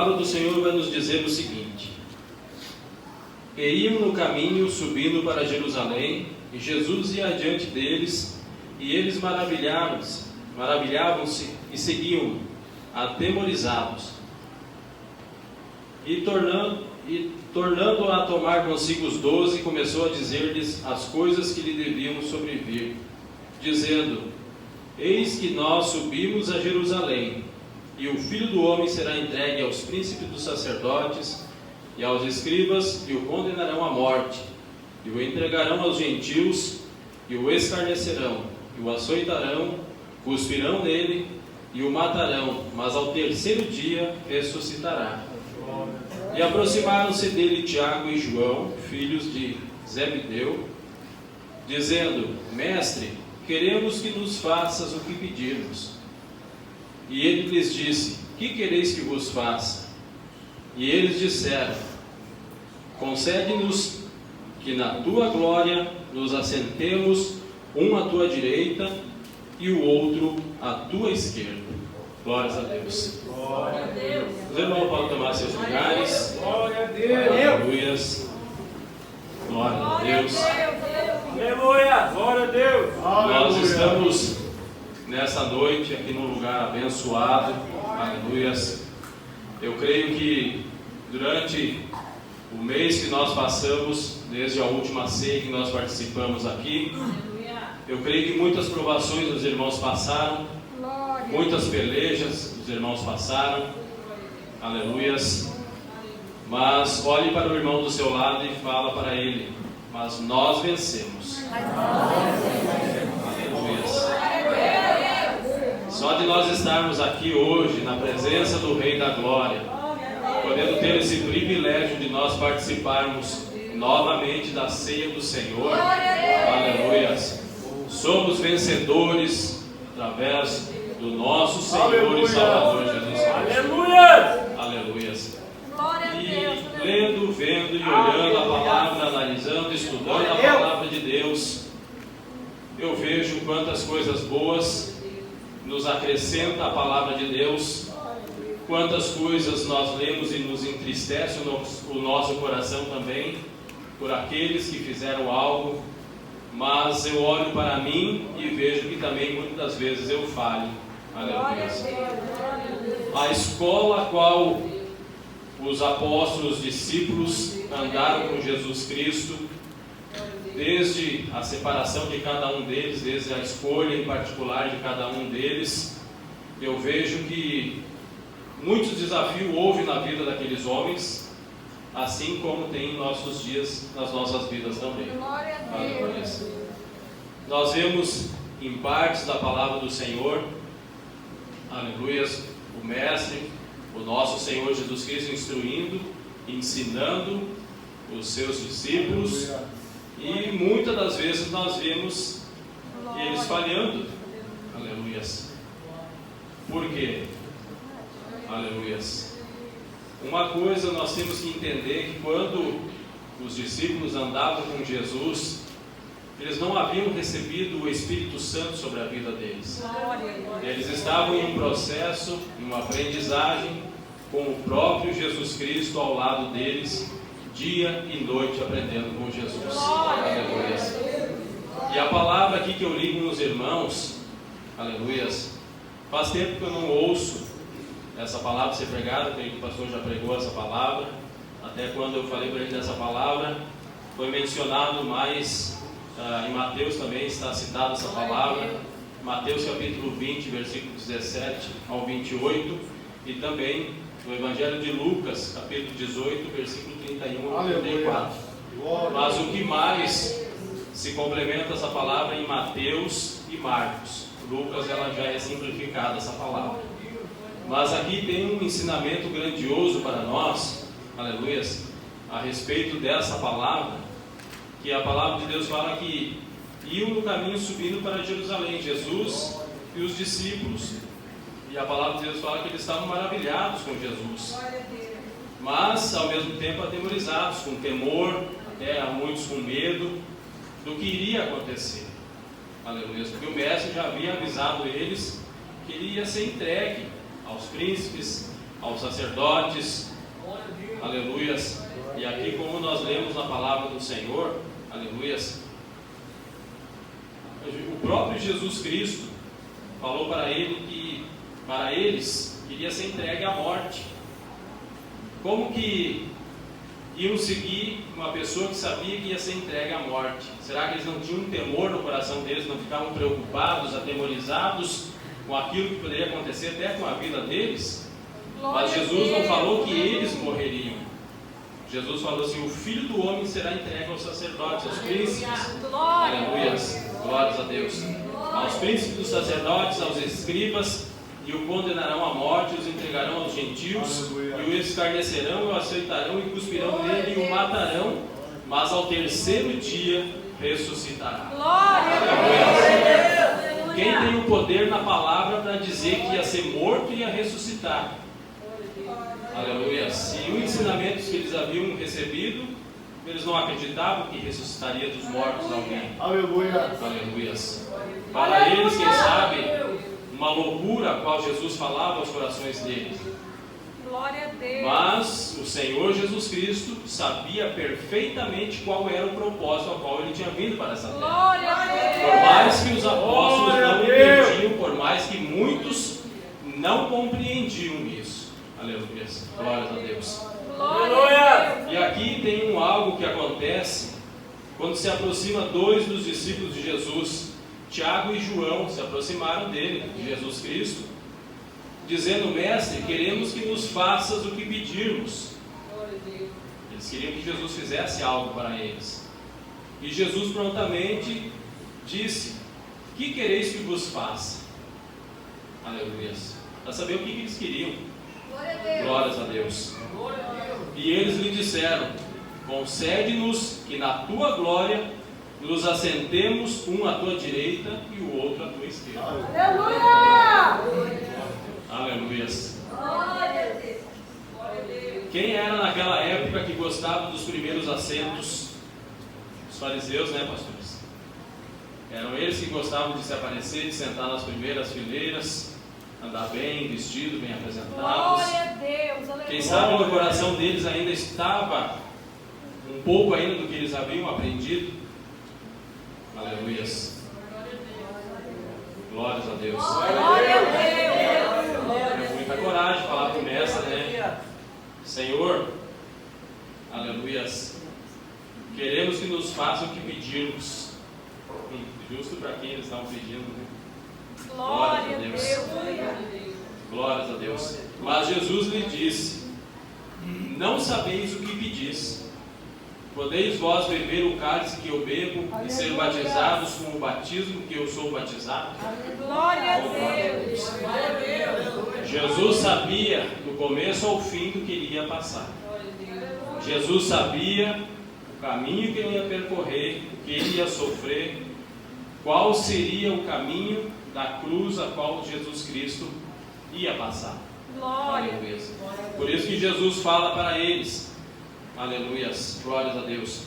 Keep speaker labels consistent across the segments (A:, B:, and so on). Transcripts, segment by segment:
A: A palavra do Senhor vai nos dizer o seguinte: e iam no caminho subindo para Jerusalém, e Jesus ia adiante deles, e eles maravilhavam-se e seguiam-no, atemorizados. E tornando a tomar consigo os 12, começou a dizer-lhes as coisas que lhe deviam sobrevir, dizendo: eis que nós subimos a Jerusalém, e o Filho do Homem será entregue aos príncipes dos sacerdotes e aos escribas, e o condenarão à morte, e o entregarão aos gentios, e o escarnecerão, e o açoitarão, cuspirão nele, e o matarão, mas ao terceiro dia ressuscitará. E aproximaram-se dele Tiago e João, filhos de Zebedeu, dizendo: Mestre, queremos que nos faças o que pedirmos. E ele lhes disse: que quereis que vos faça? E eles disseram: concede-nos que na tua glória nos assentemos, um à tua direita e o outro à tua esquerda. Glórias a Deus.
B: Glória a Deus.
A: Os irmãos podem tomar seus lugares.
B: Glória a Deus.
A: Aleluias. Glória a Deus.
B: Aleluia. Glória a Deus.
A: Nós estamos nessa noite aqui num lugar abençoado. Aleluias. Eu creio que durante o mês que nós passamos, desde a última ceia que nós participamos aqui, eu creio que muitas provações os irmãos passaram, muitas pelejas os irmãos passaram. Aleluias. Mas olhe para o irmão do seu lado e fala para ele: mas nós vencemos. Aleluias. Só de nós estarmos aqui hoje na presença do Rei da Glória, podendo ter esse privilégio de nós participarmos novamente da ceia do Senhor. Aleluias. Somos vencedores através do nosso Senhor e Salvador Jesus Cristo.
B: Aleluia.
A: Aleluias. E lendo, vendo e olhando a palavra, analisando, estudando a palavra de Deus, eu vejo quantas coisas boas nos acrescenta a palavra de Deus, quantas coisas nós lemos e nos entristece o nosso coração também, por aqueles que fizeram algo, mas eu olho para mim e vejo que também muitas vezes eu falho. Aleluia. A escola a qual os apóstolos, os discípulos andaram com Jesus Cristo, desde a separação de cada um deles, desde a escolha em particular de cada um deles, eu vejo que muitos desafios houve na vida daqueles homens, assim como tem em nossos dias, nas nossas vidas também. Aleluia. Nós vemos em partes da palavra do Senhor, aleluia, o Mestre, o nosso Senhor Jesus Cristo instruindo, ensinando os seus discípulos, e muitas das vezes nós vemos eles falhando. Aleluias. Por quê? Aleluias. Uma coisa nós temos que entender, que quando os discípulos andavam com Jesus, eles não haviam recebido o Espírito Santo sobre a vida deles. Eles estavam em um processo, em uma aprendizagem, com o próprio Jesus Cristo ao lado deles, dia e noite aprendendo com Jesus. Aleluia. E a palavra aqui que eu li com os irmãos, aleluias, faz tempo que eu não ouço essa palavra ser pregada. Creio que o pastor já pregou essa palavra. Até quando eu falei para ele dessa palavra, foi mencionado mais em Mateus também está citada essa palavra, Mateus capítulo 20, versículo 17 ao 28, e também no Evangelho de Lucas, capítulo 18, versículo 31 ao 34. Mas o que mais se complementa essa palavra em Mateus e Marcos. Lucas, ela já é simplificada essa palavra. Mas aqui tem um ensinamento grandioso para nós, aleluias, a respeito dessa palavra, que a palavra de Deus fala que iam no caminho subindo para Jerusalém, Jesus e os discípulos. E a palavra de Deus fala que eles estavam maravilhados com Jesus, mas ao mesmo tempo atemorizados, com temor, até muitos com medo do que iria acontecer. Aleluia. Porque o mestre já havia avisado eles que ele ia ser entregue aos príncipes, aos sacerdotes, aleluias. E aqui, como nós lemos na palavra do Senhor, aleluias, o próprio Jesus Cristo falou para ele que para eles queria ser entregue à morte. Como que iam seguir uma pessoa que sabia que ia ser entregue à morte? Será que eles não tinham um temor no coração deles, não ficavam preocupados, atemorizados com aquilo que poderia acontecer até com a vida deles? Mas Jesus não falou que eles morreriam. Jesus falou assim: o Filho do Homem será entregue aos sacerdotes, aos príncipes. Aleluias, glórias a Deus. Aos príncipes dos sacerdotes, aos escribas, e o condenarão à morte, os entregarão aos gentios, e o escarnecerão, o aceitarão e cuspirão nele e o matarão, mas ao terceiro dia ressuscitará. Aleluia. Quem tem o poder na palavra para dizer que ia ser morto e ia ressuscitar? Aleluia. E os ensinamentos que eles haviam recebido, eles não acreditavam que ressuscitaria dos mortos alguém.
C: Aleluia.
A: Aleluia. Para eles, quem sabe, uma loucura a qual Jesus falava aos corações deles.
D: Glória a Deus.
A: Mas o Senhor Jesus Cristo sabia perfeitamente qual era o propósito ao qual ele tinha vindo para essa terra.
D: Glória a Deus.
A: Por mais que os apóstolos
B: Glória a
A: não
B: Deus.
A: entendiam, por mais que muitos não compreendiam isso. Aleluia. Glórias a Deus.
D: Glória a Deus.
A: E aqui tem algo que acontece quando se aproxima dois dos discípulos de Jesus. Tiago e João se aproximaram dele, de Jesus Cristo, dizendo: Mestre, queremos que nos faças o que pedirmos. Eles queriam que Jesus fizesse algo para eles. E Jesus prontamente disse: que quereis que vos faça? Aleluia. Para saber o que eles queriam. Glórias a Deus. E eles lhe disseram: concede-nos que na tua glória nos assentemos, um à tua direita e o outro à tua esquerda.
D: Aleluia.
A: Aleluia. Quem era naquela época que gostava dos primeiros assentos? Os fariseus, né, pastores? Eram eles que gostavam de se aparecer, de sentar nas primeiras fileiras, andar bem vestido, bem apresentados.
D: Glória a Deus. Aleluia.
A: Quem sabe no coração deles ainda estava um pouco ainda do que eles haviam aprendido. Aleluias. Glórias a Deus.
D: Glória a Deus.
A: É muita coragem falar para o mestre, né? Senhor, aleluias, queremos que nos faça o que pedirmos. Justo para quem eles estavam pedindo, né?
D: Glória a Deus.
A: Glórias a Deus. Mas Jesus lhe disse: não sabeis o que pedis. Podeis vós beber o cálice que eu bebo e ser batizados com o batismo que eu sou batizado?
D: Glória a Deus.
A: Jesus sabia do começo ao fim do que iria passar. Jesus sabia o caminho que ele ia percorrer, o que ele ia sofrer, qual seria o caminho da cruz a qual Jesus Cristo ia passar.
D: Glória.
A: Aleluia. Por isso que Jesus fala para eles: aleluias, glórias a Deus.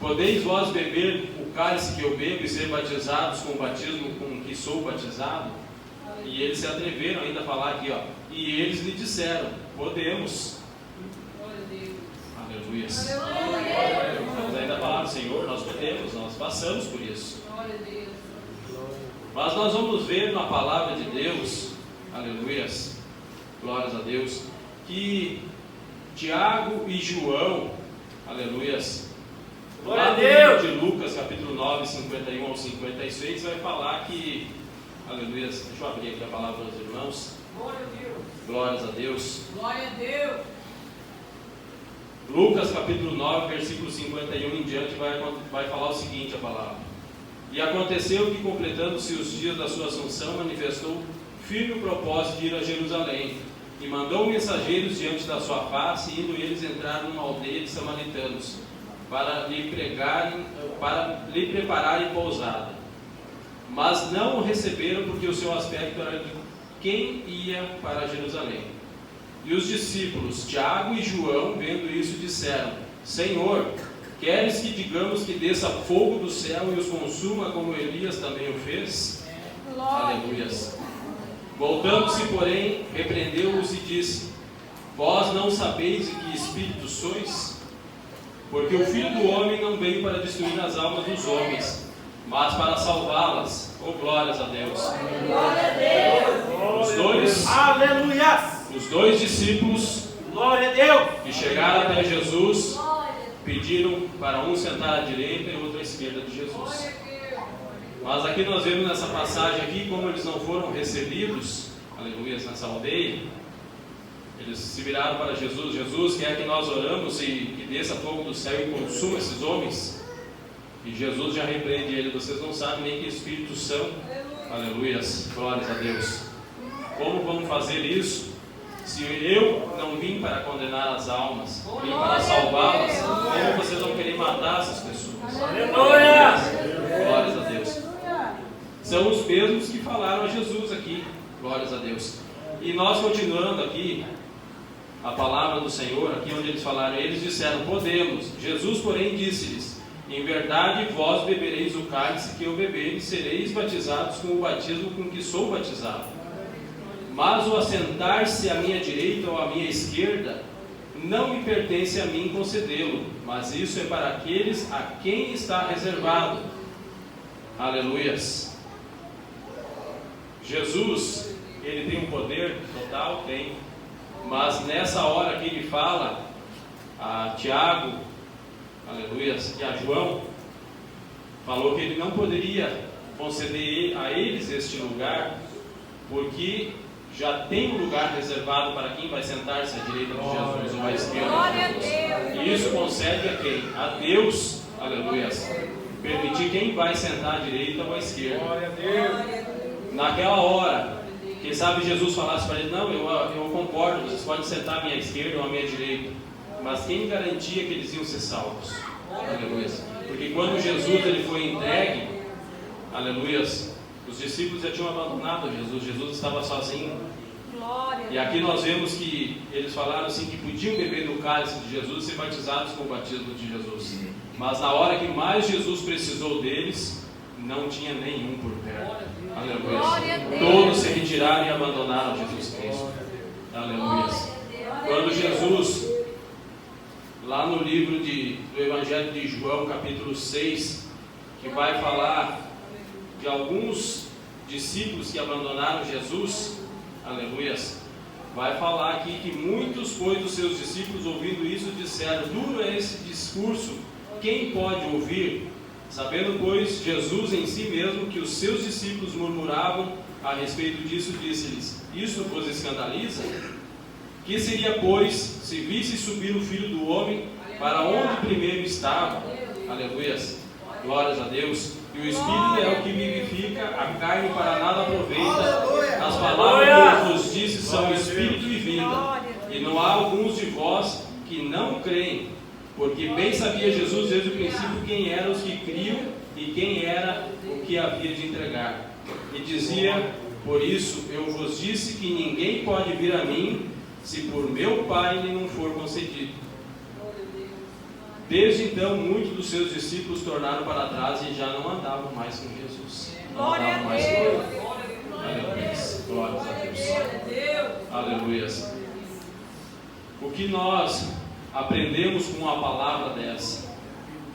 A: Podeis vós beber o cálice que eu bebo e ser batizados com o batismo com que sou batizado? E eles se atreveram ainda a falar aqui, ó. E eles lhe disseram: podemos. Aleluias. Vamos ainda falar: Senhor, nós podemos, nós passamos por isso. Mas nós vamos ver na palavra de Deus, aleluias, glórias a Deus, que Tiago e João, aleluias,
B: Glória
A: lá
B: a
A: no
B: Deus.
A: livro de Lucas, capítulo 9, 51 ao 56, vai falar que, aleluias, deixa eu abrir aqui a palavra dos irmãos, glórias a Deus.
D: Glória a Deus.
A: Lucas, capítulo 9, versículo 51 em diante, vai falar o seguinte, a palavra: e aconteceu que, completando-se os dias da sua assunção, manifestou firme o propósito de ir a Jerusalém, e mandou mensageiros diante da sua face, indo eles entrar numa aldeia de samaritanos, para lhe prepararem pousada. Mas não o receberam, porque o seu aspecto era de quem ia para Jerusalém. E os discípulos, Tiago e João, vendo isso, disseram: Senhor, queres que digamos que desça fogo do céu e os consuma, como Elias também o fez?
D: Glória.
A: Aleluias. Voltando-se, porém, repreendeu-os e disse: Vós não sabeis de que espírito sois? Porque o Filho do Homem não veio para destruir as almas dos homens, mas para salvá-las. Oh, glórias a Deus!
D: Glória a Deus.
B: Aleluia!
A: Os dois discípulos
B: Glória a Deus!
A: que chegaram até Jesus pediram para um sentar à direita e outro à esquerda de Jesus. Mas aqui nós vemos nessa passagem aqui, como eles não foram recebidos, aleluia, nessa aldeia, eles se viraram para Jesus: Jesus, quer que nós oramos e que desça fogo do céu e consuma esses homens? E Jesus já repreende ele: vocês não sabem nem que espíritos são. Aleluias, glórias a Deus. Como vamos fazer isso? Se eu não vim para condenar as almas, vim para salvá-las, como vocês vão querer matar essas pessoas?
B: Aleluia!
A: Glórias a Deus. São os mesmos que falaram a Jesus aqui, glórias a Deus. E nós continuando aqui a palavra do Senhor, aqui onde eles falaram, eles disseram: podemos. Jesus, porém, disse-lhes: em verdade vós bebereis o cálice que eu beber, e sereis batizados com o batismo com que sou batizado. Mas o assentar-se à minha direita ou à minha esquerda não me pertence a mim concedê-lo, mas isso é para aqueles a quem está reservado. Aleluias. Jesus, ele tem um poder total? Tem. Mas nessa hora que ele fala a Tiago, aleluias, e a João, falou que ele não poderia conceder a eles este lugar, porque já tem um lugar reservado para quem vai sentar-se à direita de Jesus ou à esquerda de Jesus. E isso concede a quem? A Deus, aleluias, permitir quem vai sentar à direita ou à esquerda.
B: Glória a Deus!
A: Naquela hora, quem sabe Jesus falasse para ele: não, eu concordo, vocês podem sentar à minha esquerda ou à minha direita, mas quem garantia que eles iam ser salvos? Aleluia. Porque quando Jesus ele foi entregue, aleluias, os discípulos já tinham abandonado Jesus estava sozinho. E aqui nós vemos que eles falaram assim que podiam beber do cálice de Jesus e ser batizados com o batismo de Jesus, mas na hora que mais Jesus precisou deles, não tinha nenhum por perto. Aleluia. Todos se retiraram e abandonaram Jesus Cristo. Aleluia. Quando Jesus, lá no livro do Evangelho de João, capítulo 6, que vai falar de alguns discípulos que abandonaram Jesus, aleluia, vai falar aqui que muitos, pois, dos seus discípulos, ouvindo isso, disseram: duro é esse discurso, quem pode ouvir? Sabendo, pois, Jesus em si mesmo que os seus discípulos murmuravam a respeito disso, disse-lhes: isso vos escandaliza? Que seria, pois, se visse subir o Filho do Homem para onde primeiro estava? Aleluias, glórias a Deus. E o Espírito é o que vivifica, a carne para nada aproveita. As palavras que eu vos disse são Espírito e vida. E não há alguns de vós que não creem, porque bem sabia Jesus desde o princípio quem eram os que criam e quem era o que havia de entregar. E dizia: por isso eu vos disse que ninguém pode vir a mim se por meu Pai lhe não for concedido. Desde então, muitos dos seus discípulos tornaram para trás e já não andavam mais com Jesus.
D: Glória a Deus.
A: Aleluia. Glórias a Deus. Aleluia. O que nós aprendemos com uma palavra dessa?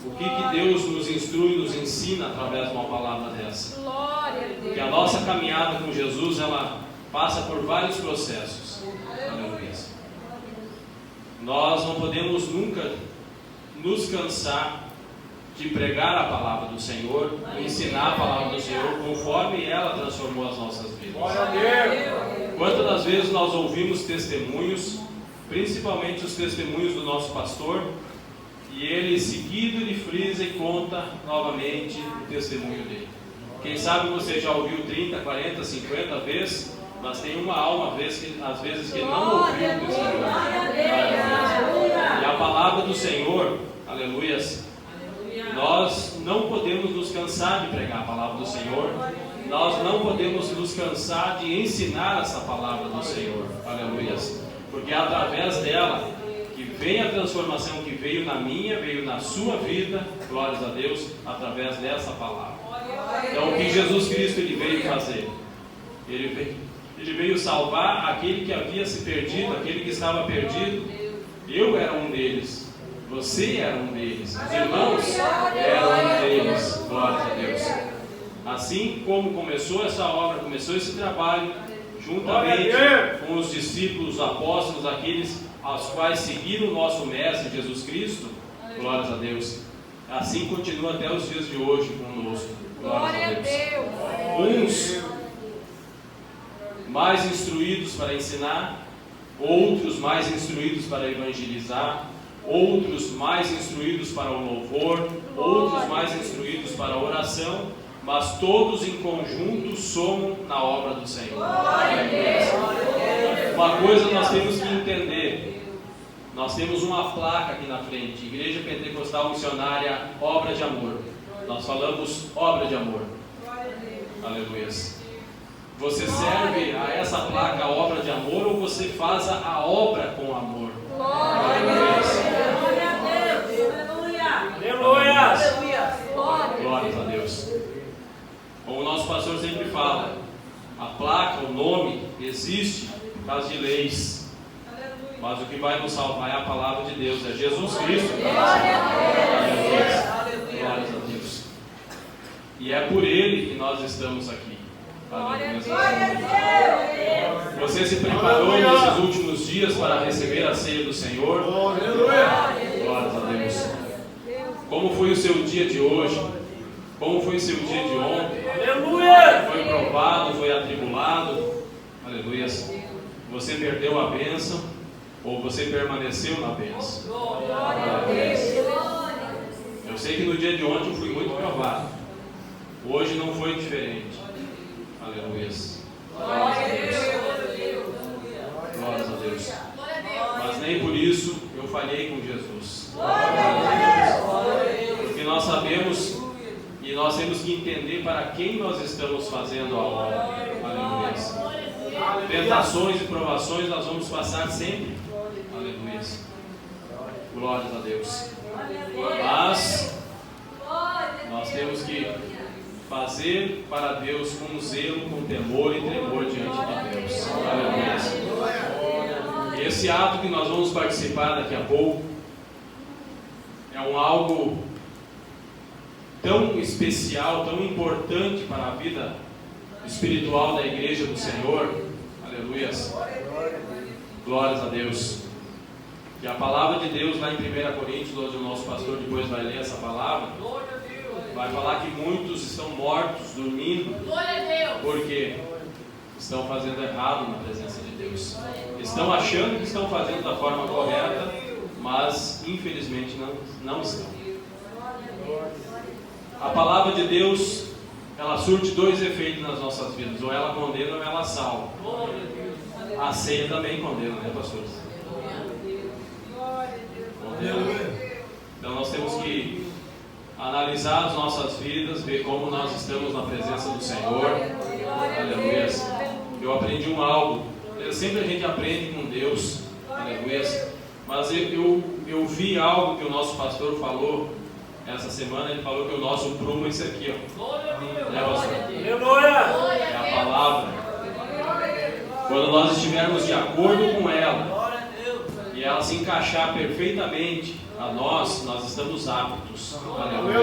A: O que Deus nos instrui, nos ensina através de uma palavra dessa?
D: Glória a Deus.
A: Que a nossa caminhada com Jesus, ela passa por vários processos. Aleluia. Nós não podemos nunca nos cansar de pregar a palavra do Senhor, ensinar a palavra do Senhor conforme ela transformou as nossas vidas.
B: Glória a Deus!
A: Quantas das vezes nós ouvimos testemunhos, principalmente os testemunhos do nosso pastor, e ele seguido ele frisa e conta novamente o testemunho dele. Quem sabe você já ouviu 30, 40, 50 vezes, mas tem uma alma às vezes que não ouviu o testemunho. E a palavra do Senhor, aleluias, nós não podemos nos cansar de pregar a palavra do Senhor, nós não podemos nos cansar de ensinar essa palavra do Senhor, aleluias, porque é através dela que vem a transformação que veio na minha, veio na sua vida, glórias a Deus, através dessa palavra. Então o que Jesus Cristo ele veio fazer? Ele veio Ele veio salvar aquele que havia se perdido, aquele que estava perdido. Eu era um deles. Você era um deles. Os irmãos eram um deles. Glória a Deus. Assim como começou essa obra, começou esse trabalho, juntamente com os discípulos, os apóstolos, aqueles aos quais seguiram o nosso Mestre Jesus Cristo, glórias a Deus. Assim continua até os dias de hoje conosco. Glória a Deus. Uns mais instruídos para ensinar, outros mais instruídos para evangelizar, outros mais instruídos para o louvor, outros mais instruídos para a oração, mas todos em conjunto somam na obra do Senhor. Uma coisa nós temos que entender. Nós temos uma placa aqui na frente, Igreja Pentecostal Missionária Obra de Amor. Nós falamos obra de amor. Aleluia. Você serve a essa placa obra de amor ou você faz a obra com amor? Aleluia. Glórias a Deus. Como o nosso pastor sempre fala, a placa, o nome, existe por causa de leis. Mas o que vai nos salvar é a palavra de Deus, é Jesus Cristo. Glórias a Deus. E é por Ele que nós estamos aqui. Você se preparou nesses últimos dias para receber a ceia do Senhor? Glórias a Deus. Como foi o seu dia de hoje? Como foi o seu dia de ontem? Foi provado, foi atribulado? Aleluia. Você perdeu a bênção? Ou você permaneceu na bênção? Eu sei que no dia de ontem eu fui muito provado. Hoje não foi diferente. Aleluia. Glórias a Deus. Mas nem por isso eu falhei com Jesus. Porque nós sabemos e nós temos que entender para quem nós estamos fazendo a obra. Aleluia. Tentações e provações nós vamos passar sempre. Aleluia. Glórias a Deus. Mas nós temos que fazer para Deus com zelo, com temor e tremor diante de Deus. Aleluia. E esse ato que nós vamos participar daqui a pouco é algo tão especial, tão importante para a vida espiritual da igreja do Senhor. Aleluia. Glórias a Deus. Que a palavra de Deus lá em 1 Coríntios, onde o nosso pastor depois vai ler essa palavra, vai falar que muitos estão mortos, dormindo, porque estão fazendo errado na presença de Deus. Estão achando que estão fazendo da forma correta, mas infelizmente não estão. A palavra de Deus, ela surte dois efeitos nas nossas vidas: ou ela condena ou ela salva. A ceia também condena, né, pastores? Então nós temos que analisar as nossas vidas, ver como nós estamos na presença do Senhor. Aleluia. Eu aprendi algo. Sempre a gente aprende com Deus. Aleluia. Mas eu vi algo que o nosso pastor falou essa semana. Ele falou que o nosso prumo é esse aqui, ó. Né, pastor? É a palavra. Quando nós estivermos de acordo com ela e ela se encaixar perfeitamente a nós estamos aptos. Aleluia.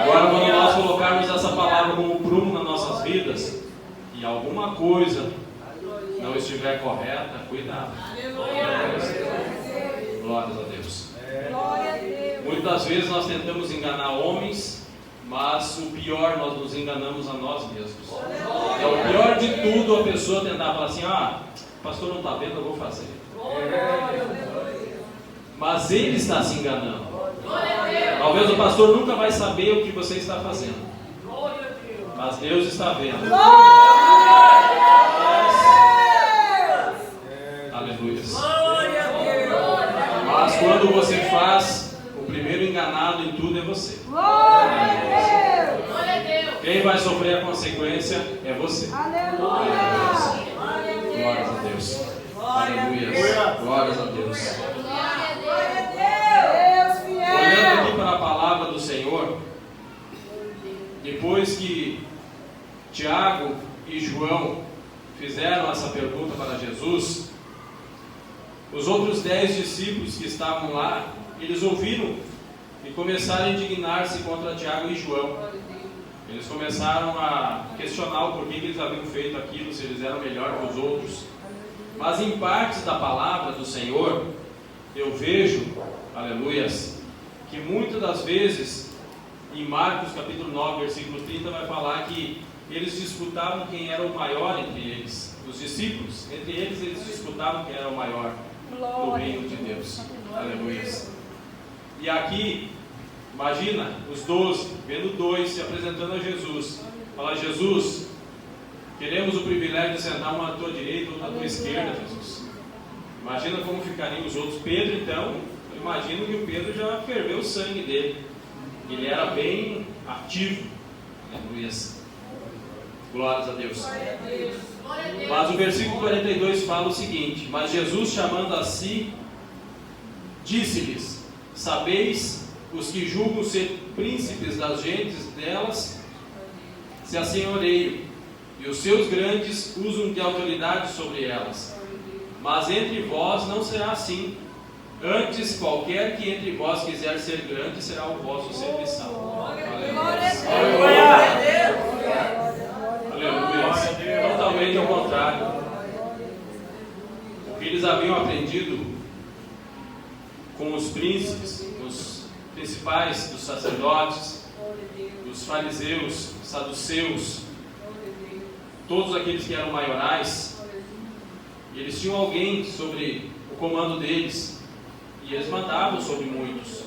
A: Agora, quando nós colocarmos essa palavra como prumo nas nossas vidas e alguma coisa não estiver correta, cuidado. Glórias a Deus. Muitas vezes nós tentamos enganar homens, mas o pior, nós nos enganamos a nós mesmos. É o pior de tudo a pessoa tentar falar assim: o pastor não está vendo, eu vou fazer. Mas ele está se enganando. Talvez o pastor nunca vai saber o que você está fazendo, mas Deus está vendo. Aleluia. Mas quando você faz, o primeiro enganado em tudo é você. Quem vai sofrer a consequência é você. Aleluia. Glórias a Deus. Aleluia. Glórias a Deus. Olhando aqui para a palavra do Senhor, depois que Tiago e João fizeram essa pergunta para Jesus, os outros 10 discípulos que estavam lá, eles ouviram e começaram a indignar-se contra Tiago e João. Eles começaram a questionar o porquê que eles haviam feito aquilo, se eles eram melhor que os outros. Mas em partes da palavra do Senhor, eu vejo, aleluias, que muitas das vezes, em Marcos capítulo 9, versículo 30, vai falar que eles disputavam quem era o maior entre eles. Os discípulos, entre eles disputavam quem era o maior no reino de Deus. Aleluias. E aqui, imagina os 12, vendo 2 se apresentando a Jesus. Fala: Jesus, queremos o privilégio de sentar um à tua direita, outro à tua esquerda, Jesus. Imagina como ficariam os outros. Pedro, então, eu imagino que o Pedro já ferveu o sangue dele. Ele era bem ativo. Aleluias. Glórias a Deus. Mas o versículo 42 fala o seguinte: mas Jesus, chamando a si, disse-lhes: sabeis os que julgam ser príncipes das gentes delas se assenhoreiam, e os seus grandes usam de autoridade sobre elas. Mas entre vós não será assim. Antes, qualquer que entre vós quiser ser grande, será o vosso serviçal. Aleluia. Aleluia. Totalmente ao contrário. O que eles haviam aprendido com os príncipes, os principais dos sacerdotes, dos fariseus, saduceus, todos aqueles que eram maiorais, eles tinham alguém sobre o comando deles, e eles mandavam sobre muitos.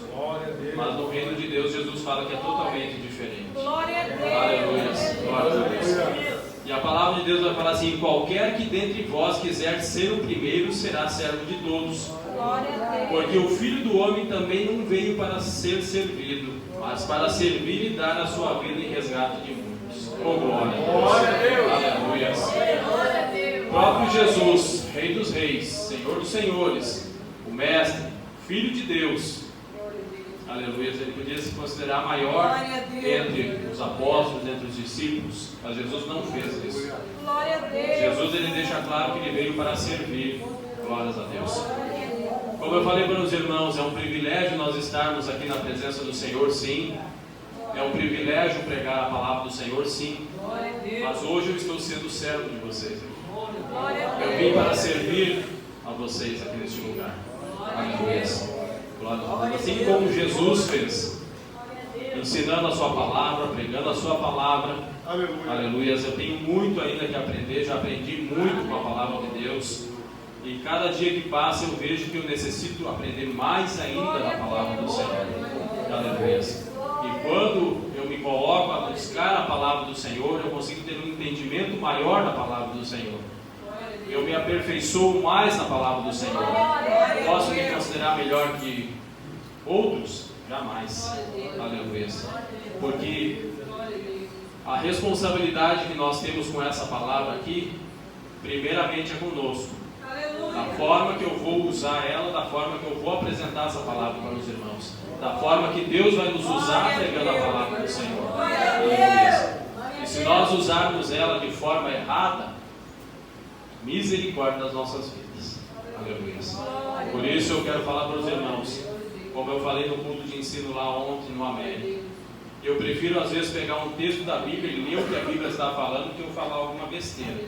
A: Mas no reino de Deus, Jesus fala que é totalmente diferente. Aleluia. Glória a Deus. E a palavra de Deus vai falar assim: qualquer que dentre vós quiser ser o primeiro, será servo de todos. Porque o Filho do Homem também não veio para ser servido, mas para servir e dar a sua vida em resgate de muitos. Oh, glória a Deus. Aleluia. O próprio Jesus, Rei dos Reis, Senhor dos Senhores, o Mestre, Filho de Deus, aleluia, ele podia se considerar maior entre os apóstolos, entre os discípulos, mas Jesus não fez isso. Jesus, ele deixa claro que ele veio para servir. Glórias a Deus. Como eu falei para os irmãos, é um privilégio nós estarmos aqui na presença do Senhor, sim. É um privilégio pregar a palavra do Senhor, sim. Mas hoje eu estou sendo servo de vocês. Eu vim para servir a vocês aqui neste lugar. Aleluia. Assim como Jesus fez, ensinando a sua palavra, pregando a sua palavra. Aleluia. Eu tenho muito ainda que aprender, já aprendi muito com a palavra de Deus. E cada dia que passa eu vejo que eu necessito aprender mais ainda da palavra do Senhor. Aleluia. E quando eu me coloco a buscar a palavra do Senhor, eu consigo ter um entendimento maior da palavra do Senhor. Eu me aperfeiçoo mais na palavra do Senhor. Posso me considerar melhor que outros? Jamais. Aleluia. Porque a responsabilidade que nós temos com essa palavra aqui, primeiramente é conosco. Da forma que eu vou usar ela, da forma que eu vou apresentar essa palavra para os irmãos, da forma que Deus vai nos usar pregando a palavra do Senhor. Aleluia. E se nós usarmos ela de forma errada, misericórdia das nossas vidas. Aleluia. Por isso eu quero falar para os irmãos, como eu falei no culto de ensino lá ontem no América, eu prefiro às vezes pegar um texto da Bíblia e ler o que a Bíblia está falando, que eu falar alguma besteira.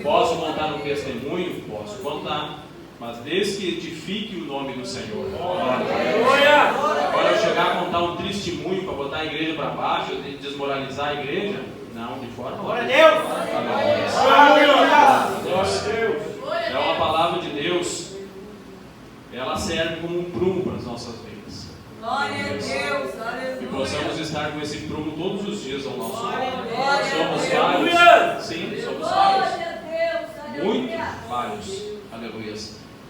A: Posso contar um testemunho? Posso contar, mas desde que edifique o nome do Senhor. Agora eu chegar a contar um testemunho para botar a igreja para baixo, desmoralizar a igreja, não, de forma.
B: Glória a Deus!
A: É uma palavra de Deus, ela serve como um prumo para as nossas vidas.
D: Glória a Deus, aleluia.
A: E possamos estar com esse prumo todos os dias ao nosso lado.
D: Glória
A: Somos
D: a
A: vários, sim, somos vários,
D: Glória a Deus,
A: muito
D: aleluia.
A: vários, aleluia.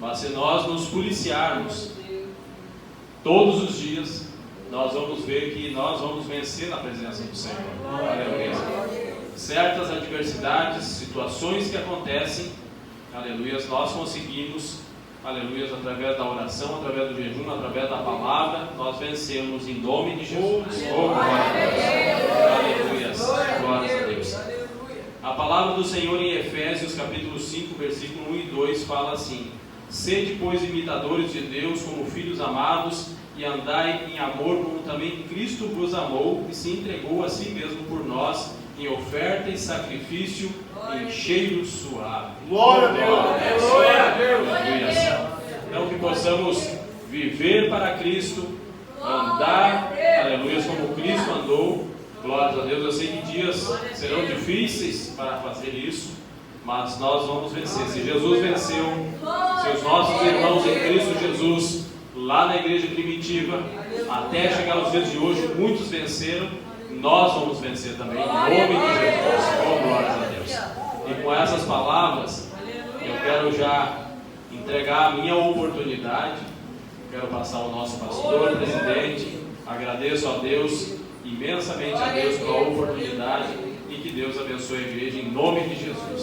A: Mas se nós nos policiarmos todos os dias, nós vamos ver que nós vamos vencer na presença do Senhor. Aleluia. Certas adversidades, situações que acontecem, aleluia, nós conseguimos, aleluia, através da oração, através do jejum, através da palavra, nós vencemos em nome de Jesus. Oh, glória a Deus. Aleluia. Glórias a Deus. A palavra do Senhor em Efésios, capítulo 5, versículo 1 e 2, fala assim: Sede, pois, imitadores de Deus como filhos amados, e andai em amor como também Cristo vos amou e se entregou a si mesmo por nós, em oferta e sacrifício, em cheiro suave.
B: Glória a Deus. Glória a Deus.
A: Aleluia. Então que possamos viver para Cristo, andar, aleluia, como Cristo andou. Glórias a Deus. Eu sei que dias serão difíceis para fazer isso, mas nós vamos vencer. Se Jesus venceu, se os nossos irmãos em Cristo Jesus, lá na igreja primitiva, até chegar aos dias de hoje, muitos venceram, nós vamos vencer também, em nome de Jesus. Oh, glórias a Deus. E com essas palavras, eu quero já entregar a minha oportunidade. Quero passar ao nosso pastor, presidente. Agradeço a Deus, imensamente a Deus pela oportunidade, e que Deus abençoe a igreja em nome de Jesus.